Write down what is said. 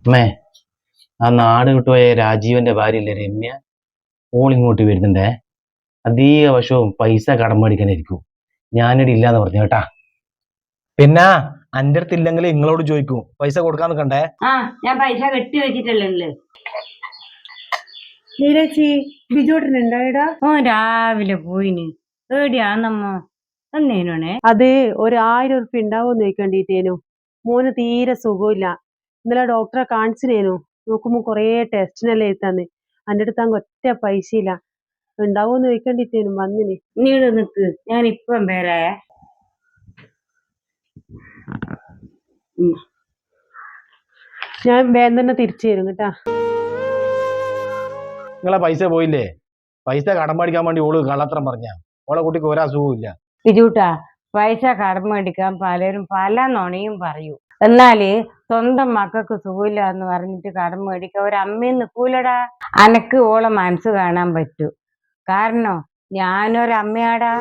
അമ്മേ, ആ നാട് വിട്ടുപോയ രാജീവന്റെ ഭാര്യയില്ലേ രമ്യ, ഓളിങ്ങോട്ട് വരുന്നുണ്ടേ. അധിക വശവും പൈസ കടം മേടിക്കാനായിരിക്കും. ഞാനിവിടെ ഇല്ലാന്ന് പറഞ്ഞു കേട്ടാ. പിന്നെ അന്റെ അടുത്ത് ഇല്ലെങ്കിൽ നിങ്ങളോട് ചോദിക്കും, പൈസ കൊടുക്കാൻ നിൽക്കണ്ടേ. ഞാൻ പൈസ കെട്ടി വെച്ചിട്ടല്ലേ. ബിജുട്ടനുണ്ടായിടാ? രാവിലെ പോയിന്. ഏടിയാന്നമ്മോ എന്നേനോണേ? അത് 1000 ഉറുപ്പ്യ ഉണ്ടാവോന്ന് ചോദിക്കേണ്ടിട്ടേനു. മോന് തീരെ സുഖമില്ല. ഇന്നലെ ഡോക്ടറെ കാണിച്ചിനേനു. നോക്കുമ്പോ കൊറേ ടെസ്റ്റിനെല്ലാം എഴുതാന്ന്. അന്റെ അടുത്ത് അങ്ങ് ഒറ്റ പൈസ ഇല്ല. ഉണ്ടാവോന്ന് ചോദിക്കേണ്ടിട്ടേനു വന്നിന്. നീട് നിക്ക്, ഞാൻ ഇപ്പം വരാ. ഞാൻ വേഗം തന്നെ തിരിച്ചു തരും കേട്ടാ. നിങ്ങളെ പൈസ പോയില്ലേ? പൈസ കടം മേടിക്കാൻ വേണ്ടി ഓള് കള്ളത്തരം പറഞ്ഞ. ഓളെ കുട്ടിക്ക് ഒരസുഖവും ഇല്ല. ബിജൂട്ടാ, പൈസ കടം മേടിക്കാൻ പലരും പല നുണയും പറയൂ. എന്നാല് സ്വന്തം മക്കൾക്ക് സുഖമില്ല എന്ന് പറഞ്ഞിട്ട് കടം മേടിക്കാൻ ഒരമ്മയും നിൽക്കൂലടാ. അനക്ക് ഓളെ മനസ്സ് കാണാൻ പറ്റൂ. കാരണം ഞാനൊരമ്മയാടാ.